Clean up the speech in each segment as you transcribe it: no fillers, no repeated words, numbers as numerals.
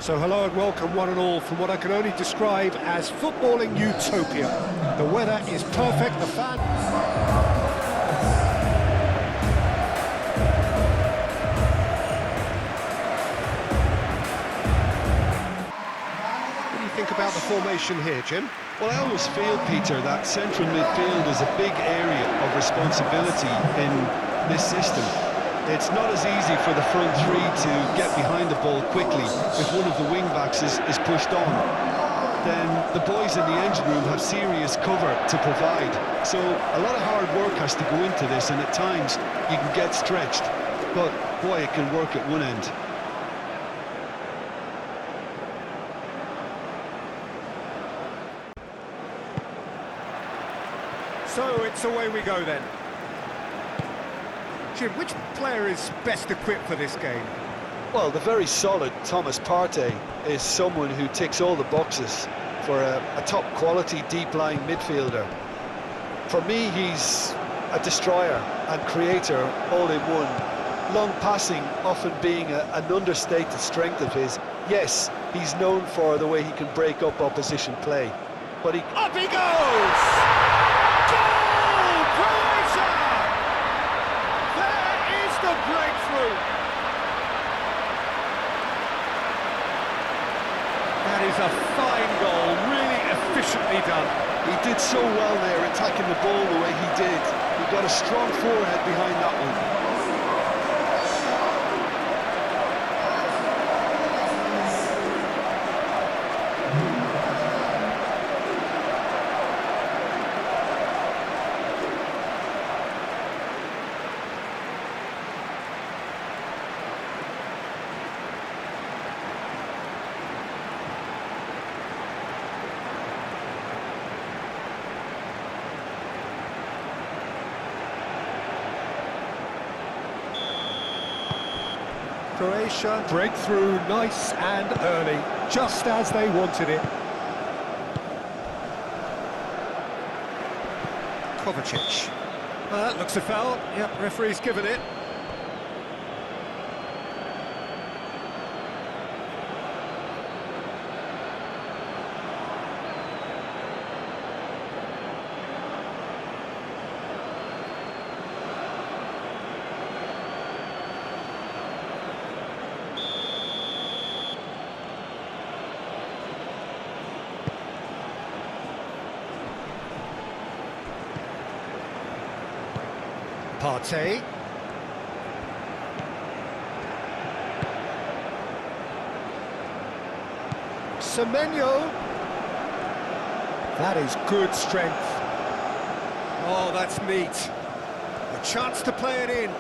So hello and welcome one and all from what I can only describe as footballing utopia. The weather is perfect, the fans... What do you think about the formation here, Jim? Well, I always feel, Peter, that central midfield is a big area of responsibility in this system. It's not as easy for the front three to get behind the ball quickly if one of the wing-backs is pushed on. Then the boys in the engine room have serious cover to provide. So a lot of hard work has to go into this, and at times you can get stretched. But, boy, it can work at one end. So it's away we go then. Jim, which player is best equipped for this game? Well, the very solid Thomas Partey is someone who ticks all the boxes for a top-quality, deep-lying midfielder. For me, he's a destroyer and creator all in one. Long passing often being an understated strength of his. Yes, he's known for the way he can break up opposition play. But he... Up he goes! Goal! Croatia! There is the breakthrough! That is a fine goal, really efficiently done. He did so well there, attacking the ball the way he did. He got a strong forehead behind that one. Croatia breakthrough nice and early, just as they wanted it. Kovacic. That looks a foul. Yep, referee's given it. Partey. Semenyo. That is good strength. Oh, that's neat. A chance to play it in.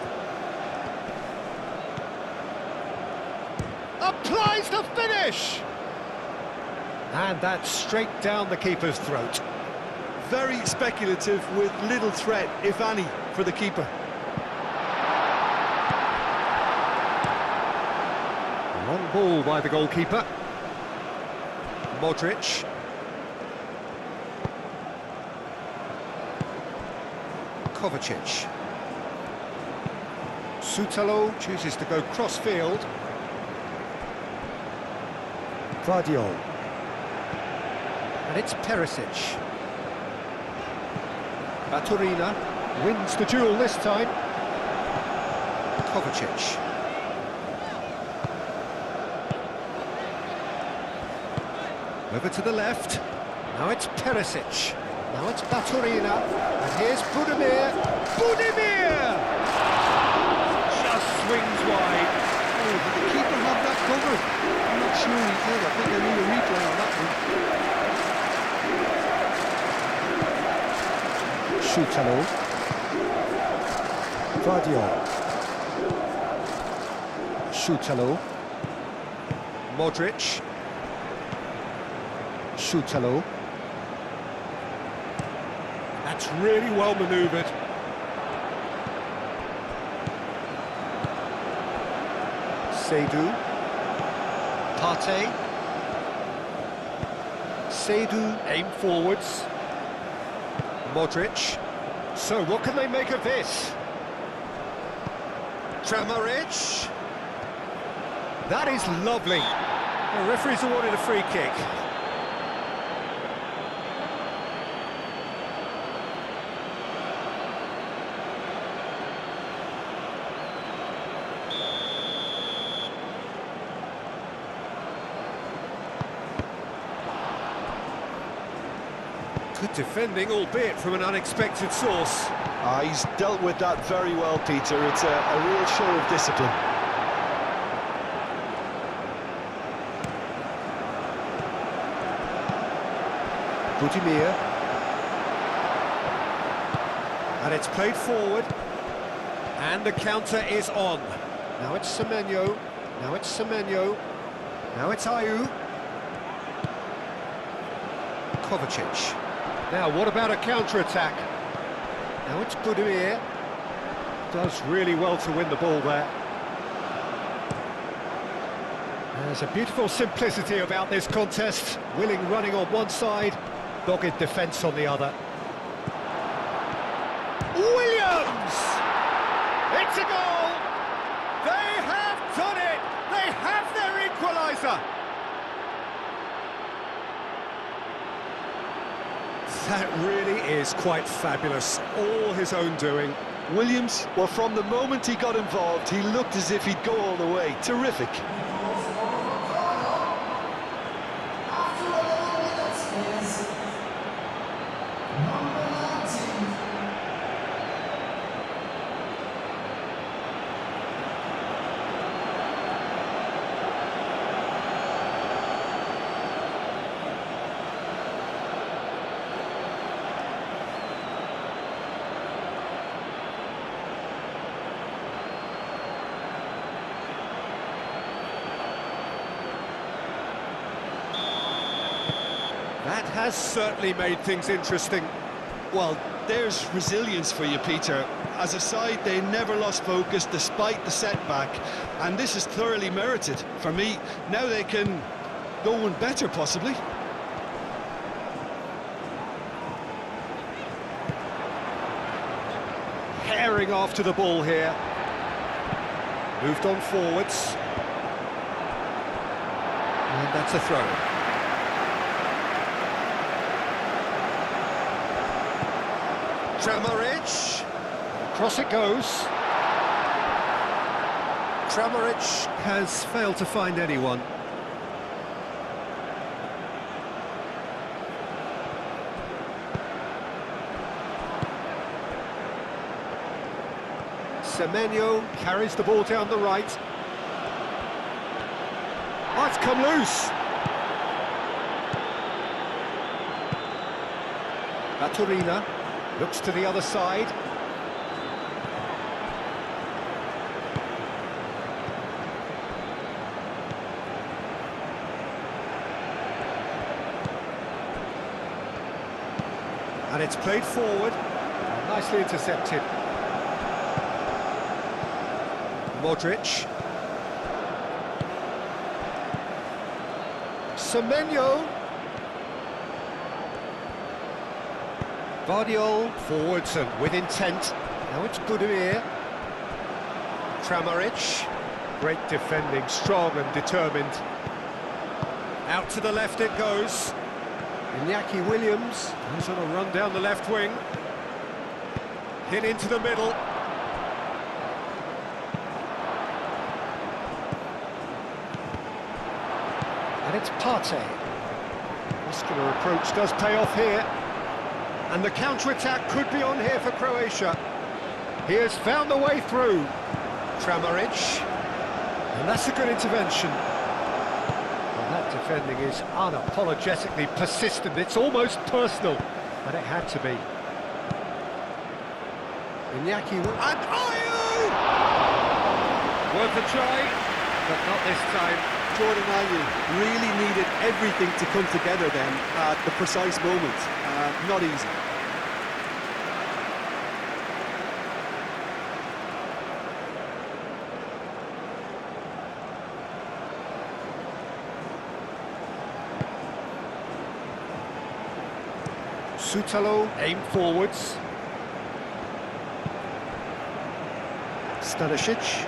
Applies the finish! And that's straight down the keeper's throat. Very speculative with little threat, if any, for the keeper. Long ball by the goalkeeper. Modric. Kovacic. Sutalo chooses to go cross-field. Vardiol. And it's Perisic. Baturina wins the duel this time. Kovacic. Over to the left. Now it's Perisic. Now it's Baturina. And here's Budimir. Budimir! Just swings wide. Oh, did the keeper have that covered? I'm not sure he did. I think I need a replay on that one. Sutalo. Vardiol. Sutalo. Modric. Sutalo. That's really well manoeuvred. Seydu. Partey. Seydu aim forwards. Modric. So what can they make of this? Kramaric. That is lovely. The referee's awarded a free kick. Good defending, albeit from an unexpected source. He's dealt with that very well, Peter. It's a real show of discipline. Budimir. And it's played forward. And the counter is on. Now it's Semenyo. Now it's Semenyo. Now it's Ayew. Kovacic. Now, what about a counter-attack? Now it's Budimir. Does really well to win the ball there. There's a beautiful simplicity about this contest. Willing running on one side, dogged defence on the other. Williams! It's a goal! They have done it! They have their equaliser! That really is quite fabulous, all his own doing. Williams, well, from the moment he got involved, he looked as if he'd go all the way. Terrific. That has certainly made things interesting. Well, there's resilience for you, Peter. As a side, they never lost focus despite the setback, and this is thoroughly merited. For me, now they can go one better, possibly. Herring after the ball here. Moved on forwards. And that's a throw. Kramaric. Cross it goes. Kramaric has failed to find anyone. Semenyo carries the ball down the right. Oh, it's come loose. Baturina looks to the other side. And it's played forward. Nicely intercepted. Modric. Semenyo. Guardiol forwards and with intent. Now it's Budimir. Kramaric. Great defending, strong and determined. Out to the left it goes. Iñaki Williams goes on a run down the left wing. Hit into the middle. And it's Partey. Muscular approach does pay off here. And the counter-attack could be on here for Croatia. He has found the way through. Kramaric. And that's a good intervention. Well, that defending is unapologetically persistent. It's almost personal. But it had to be. Iñaki and Ayew! Worth a try, but not this time. Jordan Ayew really needed everything to come together then at the precise moment. Not easy. Sutalo aimed forwards. Stanisic.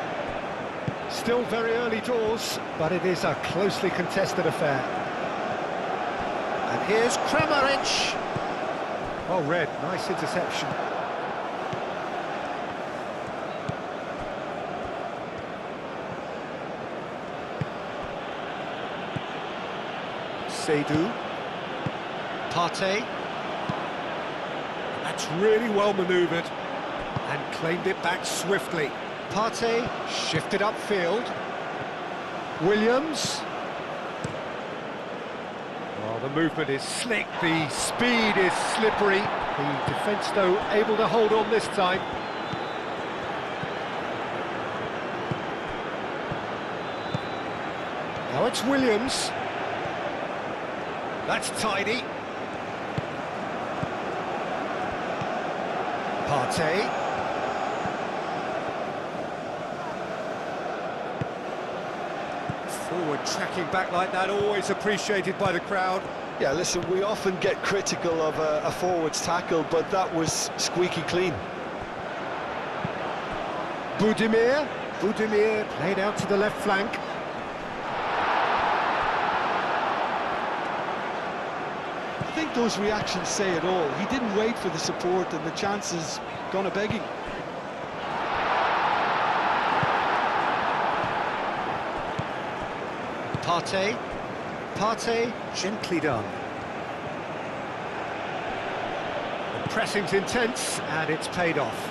Still very early doors, but it is a closely contested affair. And here's Kramaric. Oh, Red, nice interception. Seydu. Partey. That's really well manoeuvred. And claimed it back swiftly. Partey shifted upfield. Williams. Well, the movement is slick, the speed is slippery. The defence, though, able to hold on this time. Now it's Williams. That's tidy. Partey. Forward tracking back like that, always appreciated by the crowd. Yeah, listen, we often get critical of a forward's tackle, but that was squeaky clean. Budimir played out to the left flank. I think those reactions say it all. He didn't wait for the support, and the chances gone a-begging. Partey, gently done. The pressing's intense, and it's paid off.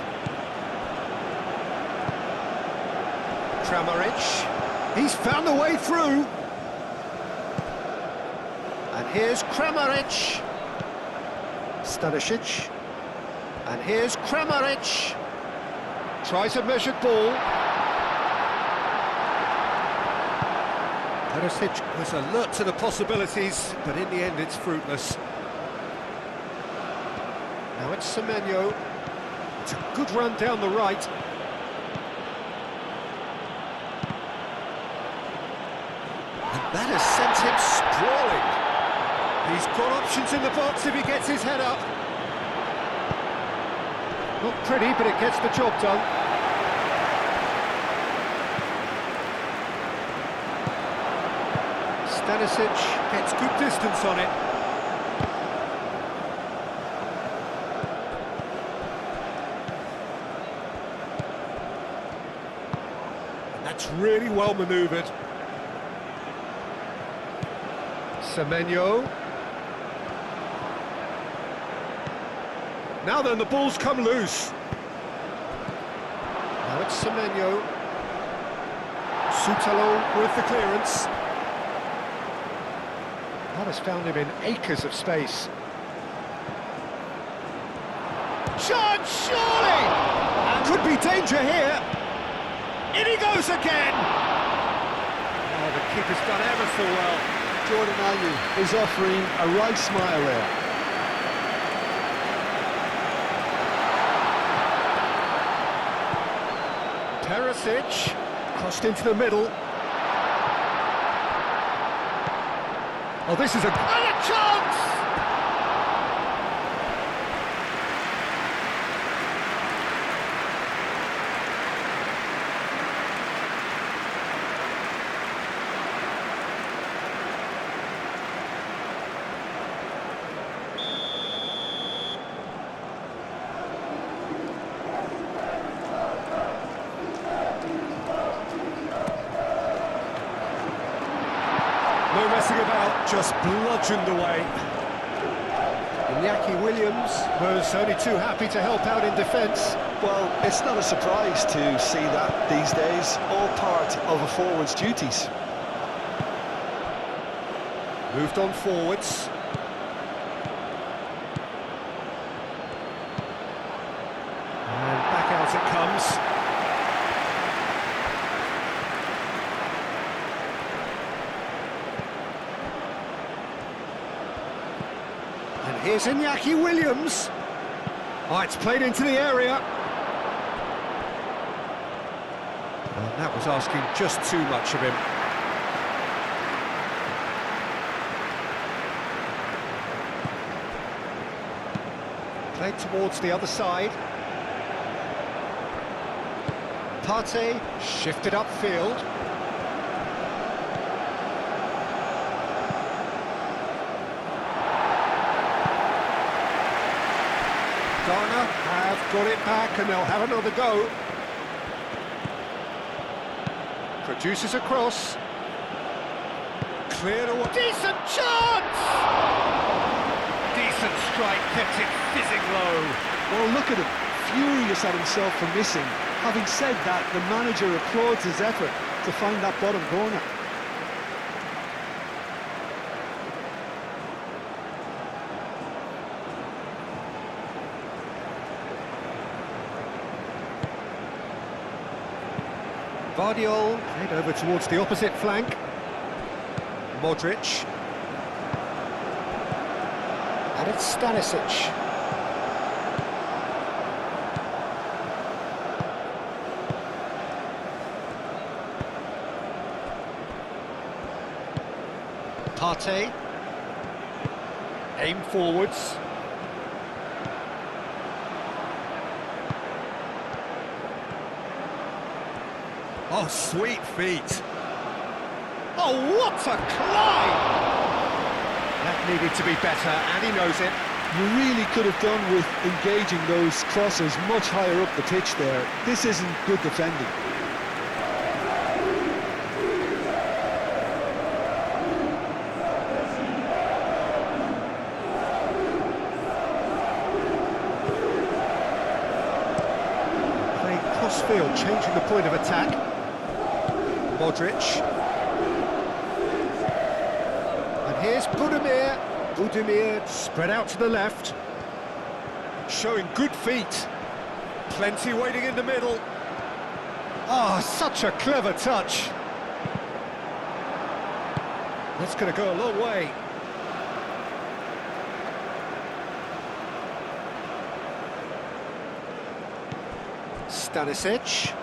Kramaric, he's found the way through. And here's Kramaric. Stanisic. And here's Kramaric. Tries a measured ball. Perisic was alert to the possibilities, but in the end it's fruitless. Now it's Semenyo. It's a good run down the right. And that has sent him sprawling. He's got options in the box if he gets his head up. Not pretty, but it gets the job done. Stanisic gets good distance on it. And that's really well manoeuvred. Semenyo. Now then, the ball's come loose. Now it's Semenyo. Sutalo with the clearance. That has found him in acres of space. Chance, surely! Could be danger here. In he goes again! Oh, the keeper's done ever so well. Jordan Ayew is offering a right smile there. Perisic, crossed into the middle. Oh, this is a chance! No messing about, just bludgeoned away. Iñaki Williams was only too happy to help out in defence. Well, it's not a surprise to see that these days, all part of a forward's duties. Moved on forwards. And back out it comes. And here's Iñaki Williams. Oh, it's played into the area. Well, that was asking just too much of him. Played towards the other side. Partey shifted upfield. Ghana have got it back and they'll have another go. Produces a cross. Cleared away. Decent chance! Decent strike, kept it fizzing low. Well, look at him, furious at himself for missing. Having said that, the manager applauds his effort to find that bottom corner. Vardiol head over towards the opposite flank. Modric. And it's Stanisic. Partey. Aim forwards. Oh, sweet feet. Oh, what a climb! That needed to be better, and he knows it. You really could have done with engaging those crosses much higher up the pitch there. This isn't good defending. Playing cross-field, changing the point of attack. Modric. And here's Budimir. Budimir spread out to the left. Showing good feet. Plenty waiting in the middle. Ah, such a clever touch. That's going to go a long way. Stanisic.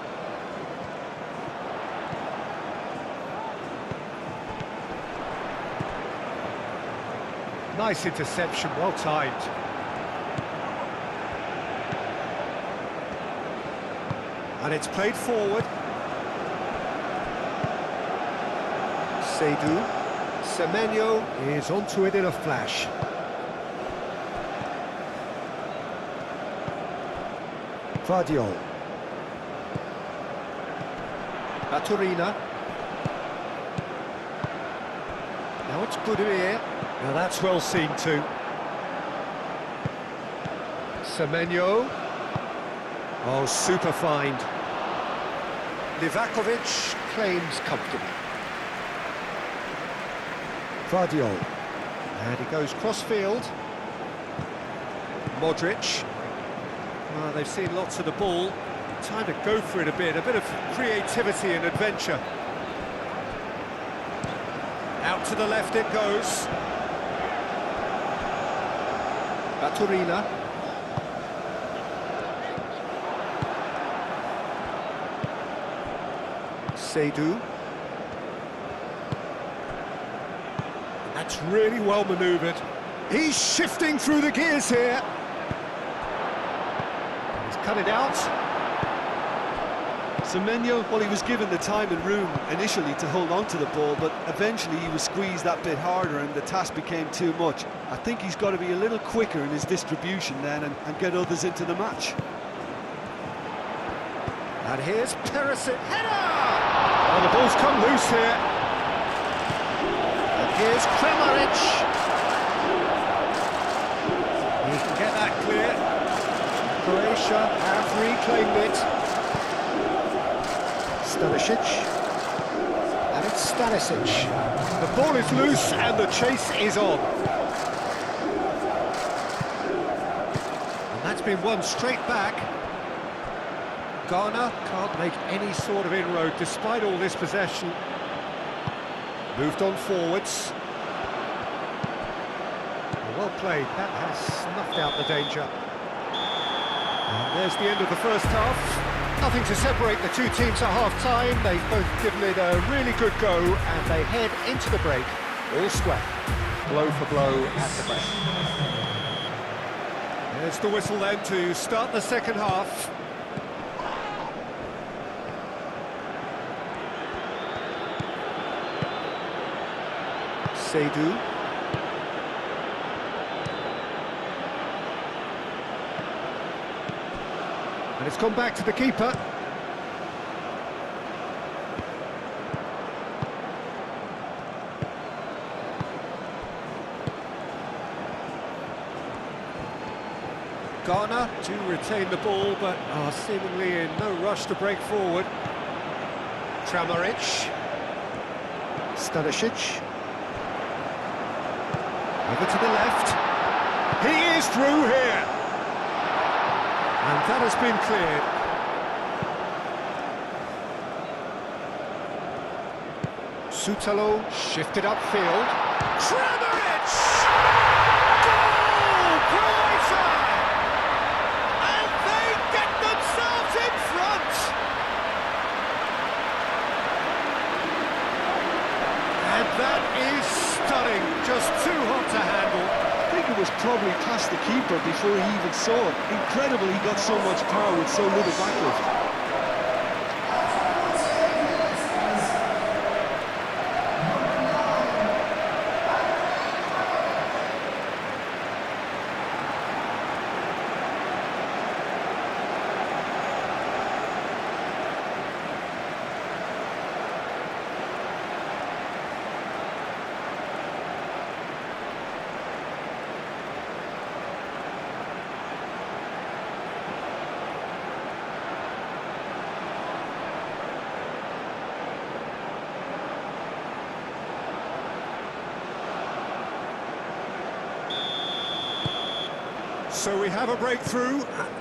Nice interception, well timed. And it's played forward. Seydou. Semenyo is onto it in a flash. Vardiol. Baturina. Now it's Budimir. Now that's well seen too. Semenyo. Oh, super find. Livakovic claims comfortably. Vardiol. And he goes cross-field. Modric. Oh, they've seen lots of the ball. Time to go for it a bit of creativity and adventure. Out to the left it goes. Baturina. Seydou. That's really well manoeuvred. He's shifting through the gears here. He's cut it out. Semenyo, well, he was given the time and room initially to hold on to the ball, but eventually he was squeezed that bit harder and the task became too much. I think he's got to be a little quicker in his distribution then and get others into the match. And here's Perisic. Header! Oh, the ball's come loose here. And here's Kramaric. He can get that clear. Croatia have reclaimed it. Stanisic. And it's Stanisic. The ball is loose and the chase is on. And that's been won straight back. Ghana can't make any sort of inroad despite all this possession. Moved on forwards. Well played, that has snuffed out the danger. And there's the end of the first half. Nothing to separate the two teams at half-time. They've both given it a really good go and they head into the break all square. Blow for blow at the break. There's the whistle then to start the second half. Seydu. And it's gone back to the keeper. Ghana to retain the ball, but are seemingly in no rush to break forward. Kramaric. Stanisic. Over to the left. He is through here. And that has been cleared. Sutalo shifted upfield. Kramaric! Goal! Croatia! And they get themselves in front! And that is stunning. Just too hot to handle. I think it was probably past the keeper before he even saw it. Incredible he got so much power with so little backlift. So we have a breakthrough.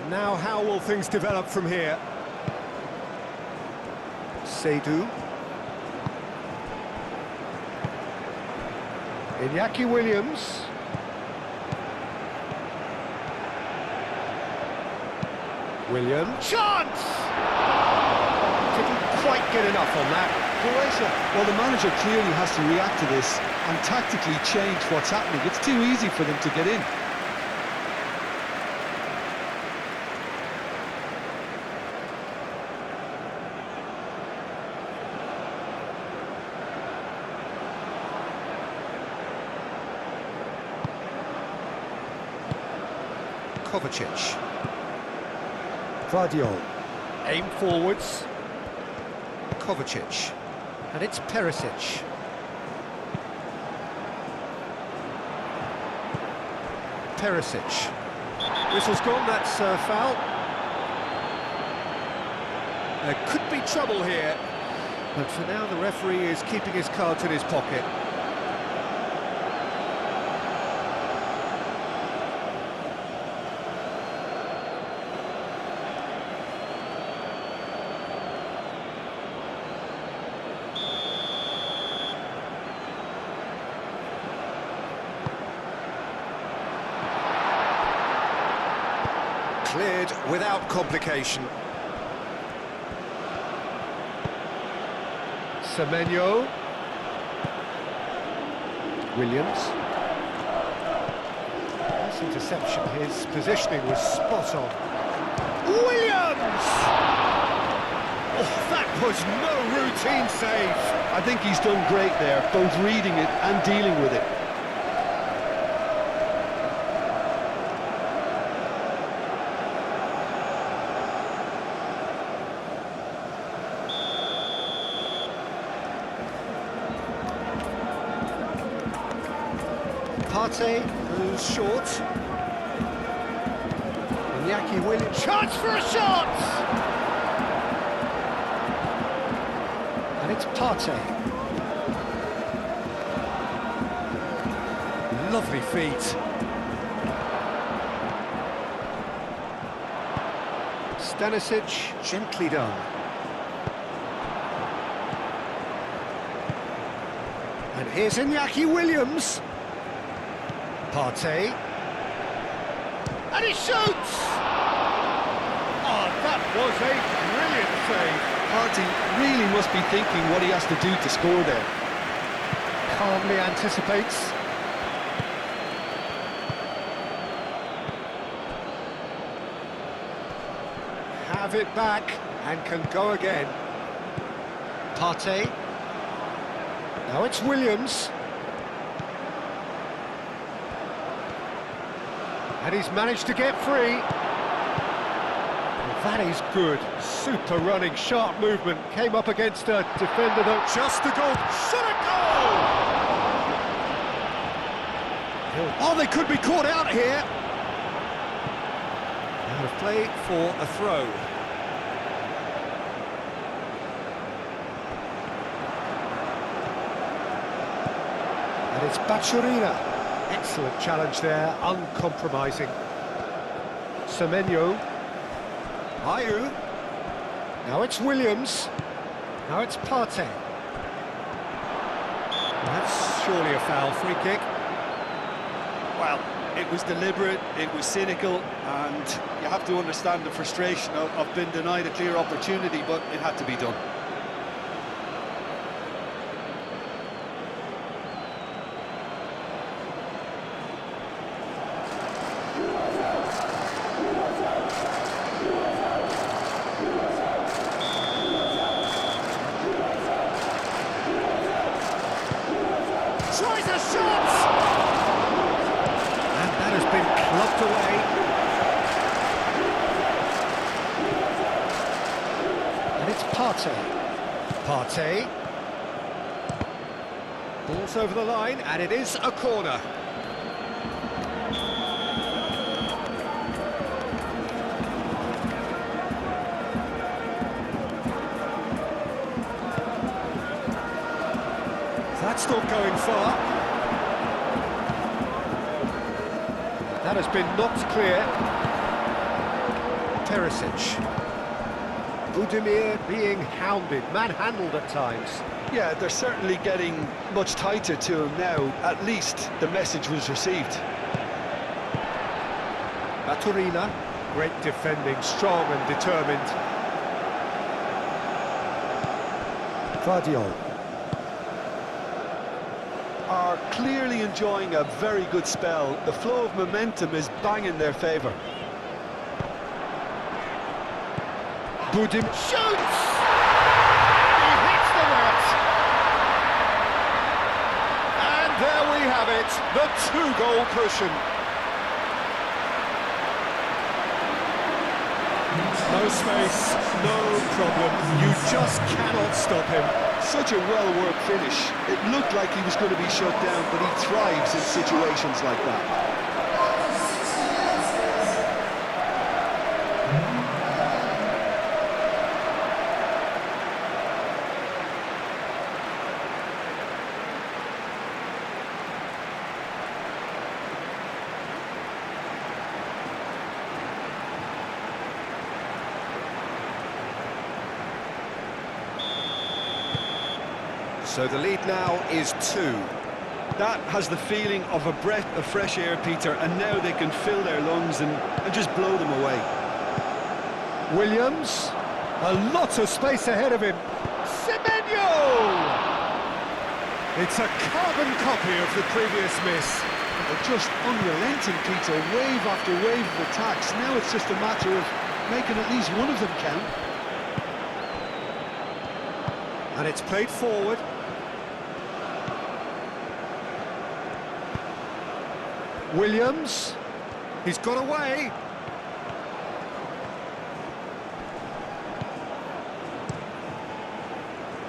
Now how will things develop from here? Seydu. Iñaki Williams. Williams. Chance! Didn't quite get enough on that. Croatia, well, the manager clearly has to react to this and tactically change what's happening. It's too easy for them to get in. Kovacic. Vardiol. Aim forwards. Kovacic. And it's Perisic. Perisic. Whistle's gone, that's foul. There could be trouble here. But for now, the referee is keeping his cards in his pocket. Cleared without complication. Semenyo. Williams. This interception, his positioning was spot on. Williams! Oh, that was no routine save. I think he's done great there, both reading it and dealing with it. Partey goes short. Iñaki Williams. Chance for a shot! And it's Partey. Lovely feet. Stanisic, gently done. And here's Iñaki Williams. Partey. And he shoots! Oh, that was a brilliant save. Partey really must be thinking what he has to do to score there. Calmly anticipates. Have it back and can go again. Partey. Now it's Williams. And he's managed to get free. Well, that is good. Super running, sharp movement. Came up against a defender that just a goal. Shot a goal! Oh, they could be caught out here. Out of play for a throw. And it's Bacciarina. Excellent challenge there, uncompromising. Semenyo. Ayew. Now it's Williams. Now it's Partey. That's surely a foul, free kick. Well, it was deliberate, it was cynical, and you have to understand the frustration of being denied a clear opportunity, but it had to be done. Tries a shot! And that has been clubbed away. And it's Partey. Partey. Ball's over the line, and it is a corner. That's not going far. That has been knocked clear. Perisic. Budimir being hounded, manhandled at times. Yeah, they're certainly getting much tighter to him now. At least the message was received. Bacciarina, great defending, strong and determined. Guardiola. Are clearly enjoying a very good spell. The flow of momentum is bang in their favour. Budim shoots! He hits the net! And there we have it, the two-goal cushion. No space, no problem. You just cannot stop him. Such a well-worked finish. It looked like he was going to be shut down, but he thrives in situations like that. So the lead now is 2. That has the feeling of a breath of fresh air, Peter, and now they can fill their lungs and just blow them away. Williams, a lot of space ahead of him. Semenyo! It's a carbon copy of the previous miss. They're just unrelenting, Peter, wave after wave of attacks. Now it's just a matter of making at least one of them count. And it's played forward. Williams, he's got away.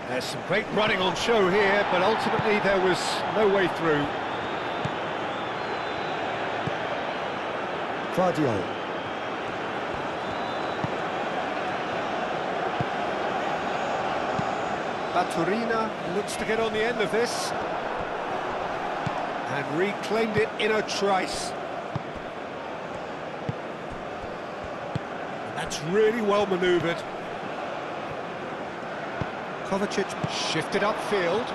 There's some great running on show here, but ultimately there was no way through. Guardiola. Bacciarina looks to get on the end of this. And reclaimed it in a trice. That's really well manoeuvred. Kovacic shifted upfield.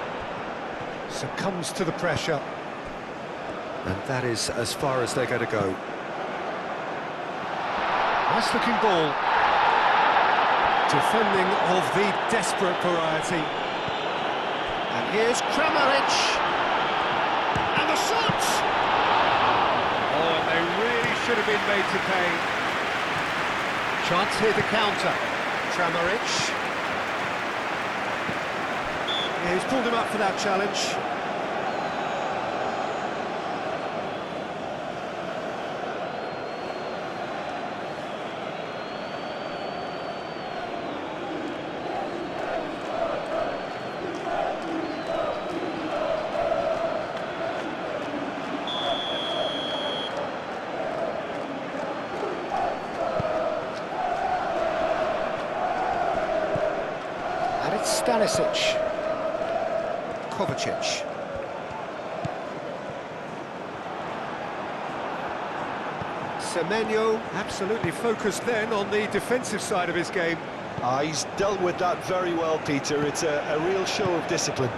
Succumbs to the pressure. And that is as far as they're going to go. Nice looking ball. Defending of the desperate variety. And here's Kramaric. And the shot! Oh, and they really should have been made to pay. Chance here to counter. Kramaric. Yeah, he's pulled him up for that challenge. Stanisic. Kovacic. Semenyo absolutely focused then on the defensive side of his game. He's dealt with that very well, Peter. It's a real show of discipline.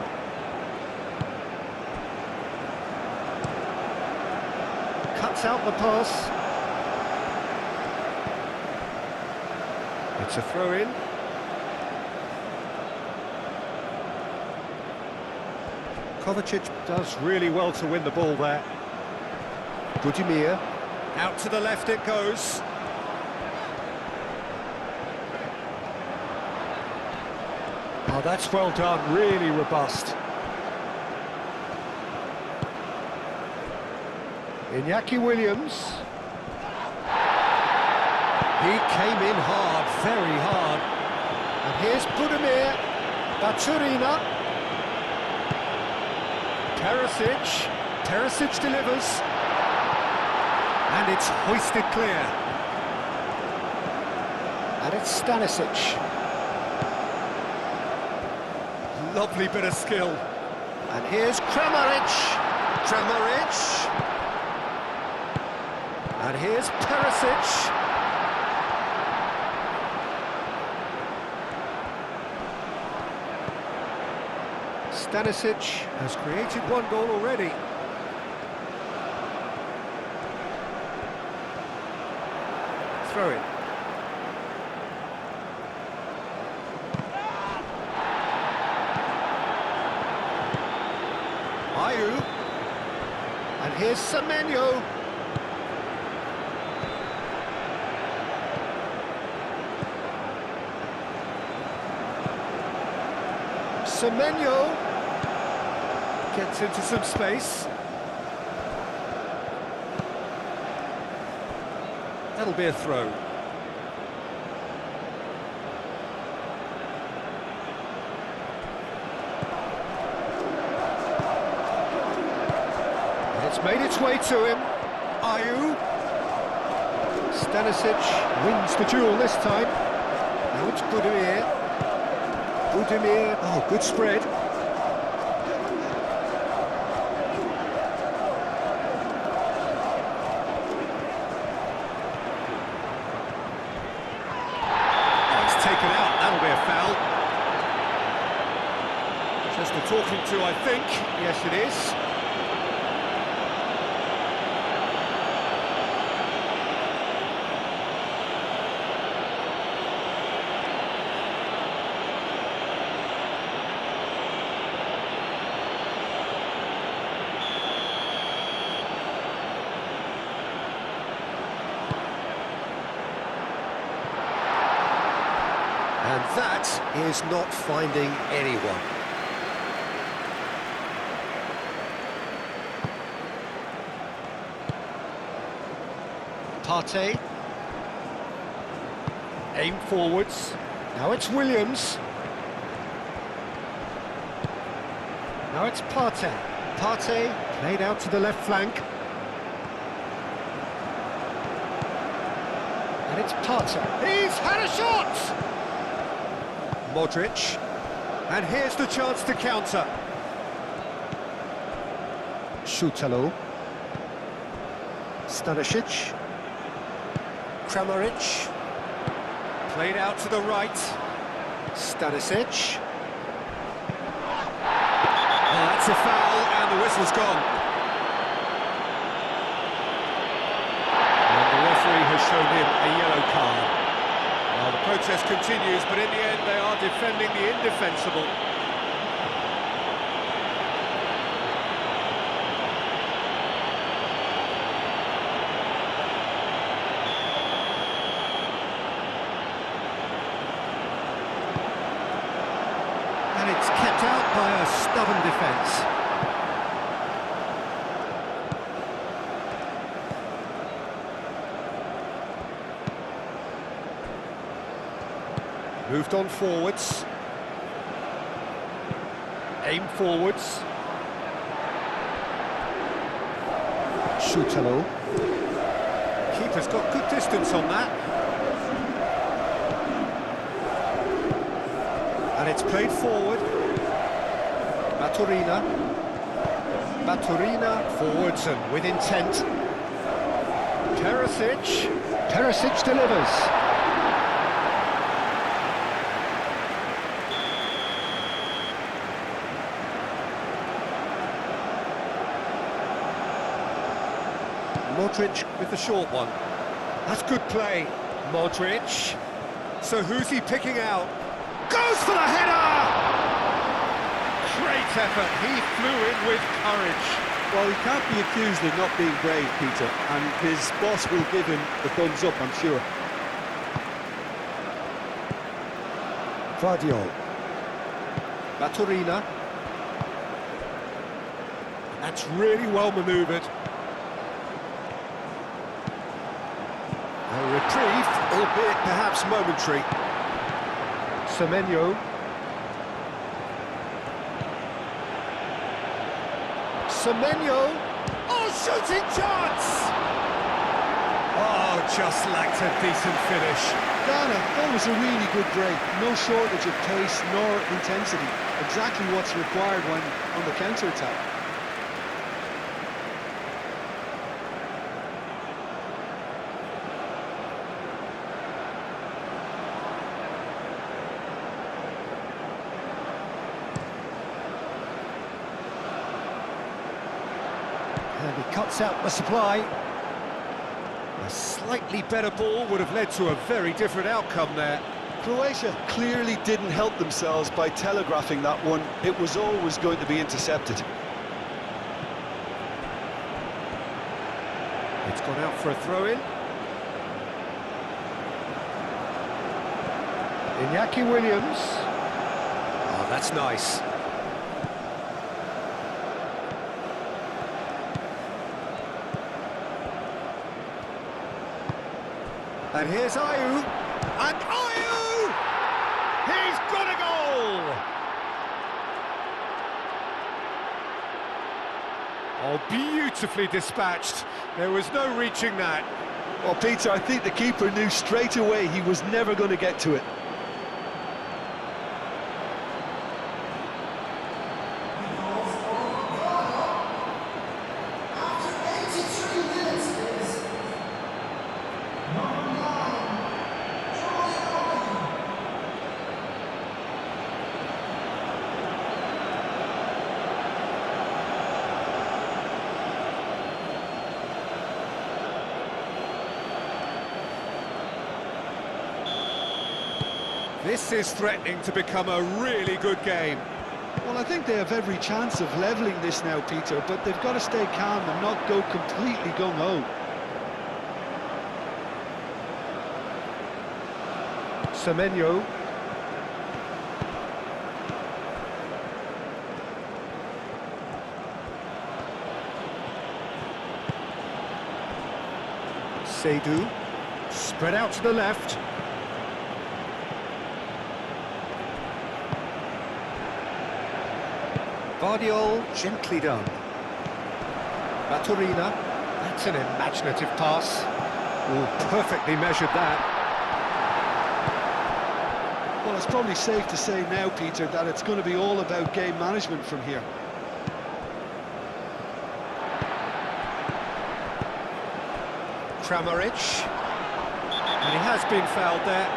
Cuts out the pass. It's a throw-in. Kovacic does really well to win the ball there. Budimir. Out to the left it goes. Oh, that's well done, really robust. Iñaki Williams. He came in hard, very hard. And here's Budimir. Baturina. Teresic delivers. And it's hoisted clear. And it's Stanisic. Lovely bit of skill. And here's Kramaric. And here's Perisic. Stanisic has created one goal already. Throw it. Ayew. And here's Semenyo. Semenyo gets into some space. That'll be a throw. And it's made its way to him. Ayew. Stanisic wins the duel this time. Now it's Budimir. Oh, good spread. Taken out, that'll be a foul. Just a talking to, I think. Yes, it is. And that is not finding anyone. Partey. Aim forwards. Now it's Williams. Now it's Partey. Partey played out to the left flank. And it's Partey. He's had a shot! Modric, and here's the chance to counter. Šutalo. Stanisic. Kramaric. Played out to the right. Stanisic. Oh, that's a foul, and the whistle's gone. And the referee has shown him a yellow card. Well, the protest continues, but in the end they are defending the indefensible. And it's kept out by a stubborn defence. Moved on forwards. Aim forwards. Šutalo. Keeper's got good distance on that. And it's played forward. Baturina. Baturina forwards and with intent. Perisic. Perisic delivers. Modric with the short one. That's good play. Modric. So who's he picking out? Goes for the header! Great effort. He flew in with courage. Well, he can't be accused of not being brave, Peter, and his boss will give him the thumbs up, I'm sure. Guardiola. Baturina. That's really well manoeuvred. A reprieve, albeit perhaps momentary. Semenyo. Semenyo. Oh, shooting chance! Oh, just lacked a decent finish. Ghana, that was a really good break. No shortage of pace nor intensity. Exactly what's required when on the counter-attack. And he cuts out the supply. A slightly better ball would have led to a very different outcome there. Croatia clearly didn't help themselves by telegraphing that one. It was always going to be intercepted. It's gone out for a throw-in. Iñaki Williams. Oh, that's nice. And here's Ayew, and Ayew! He's got a goal! Oh, beautifully dispatched. There was no reaching that. Well, Peter, I think the keeper knew straight away he was never going to get to it. This is threatening to become a really good game. Well, I think they have every chance of levelling this now, Peter, but they've got to stay calm and not go completely gung-ho. Semenyo. Seydu. Spread out to the left. Guardiola, gently done. Baturina, that's an imaginative pass. Oh, perfectly measured that. Well, it's probably safe to say now, Peter, that it's going to be all about game management from here. Kramaric. And he has been fouled there.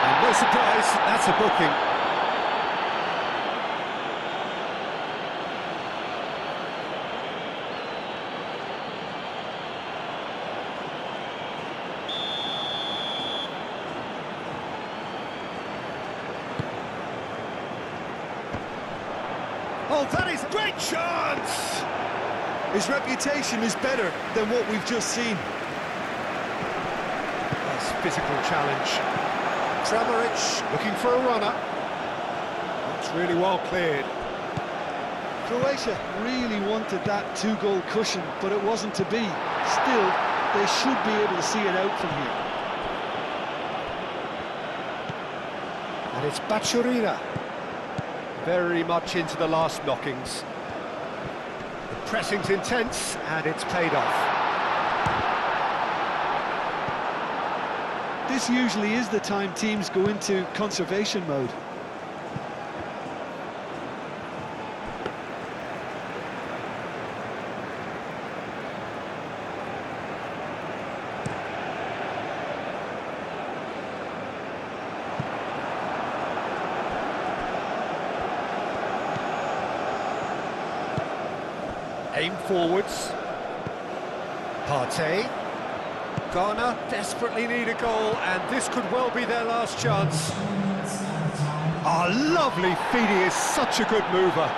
And no surprise, that's a booking. Oh, that is a great chance! His reputation is better than what we've just seen. Nice physical challenge. Kramaric looking for a runner. That's really well cleared. Croatia really wanted that two-goal cushion, but it wasn't to be. Still, they should be able to see it out from here. And it's Baturina. Very much into the last knockings. The pressing's intense, and it's paid off. This usually is the time teams go into conservation mode. Aim forwards. Partey. Ghana desperately need a goal, and this could well be their last chance. Ah, lovely feed, he is such a good mover.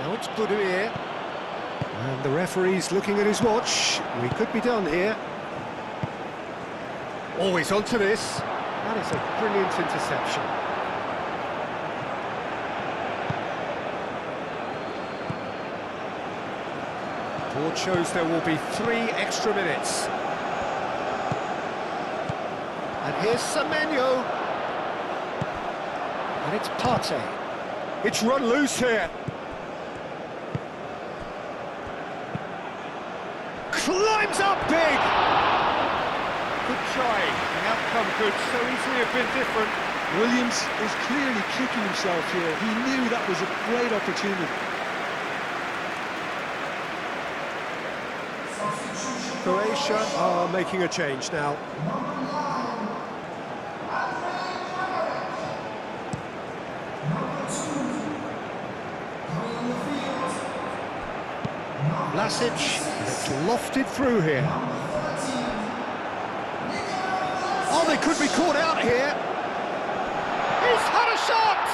Now it's Buduir. And the referee's looking at his watch. We could be done here. Always onto this. That is a brilliant interception. Board shows there will be 3 extra minutes. And here's Semenyo. And it's Partey. It's run loose here. Climbs up big! Good try. The outcome could so easily have been different. Williams is clearly kicking himself here. He knew that was a great opportunity. Croatia are making a change now. Vlasic, it's lofted through here. Oh, they could be caught out here. He's had a shot!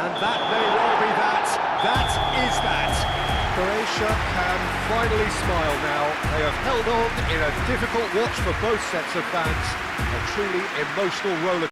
And that may well be that. That is that. Croatia can finally smile now. They have held on in a difficult watch for both sets of fans. A truly emotional roller.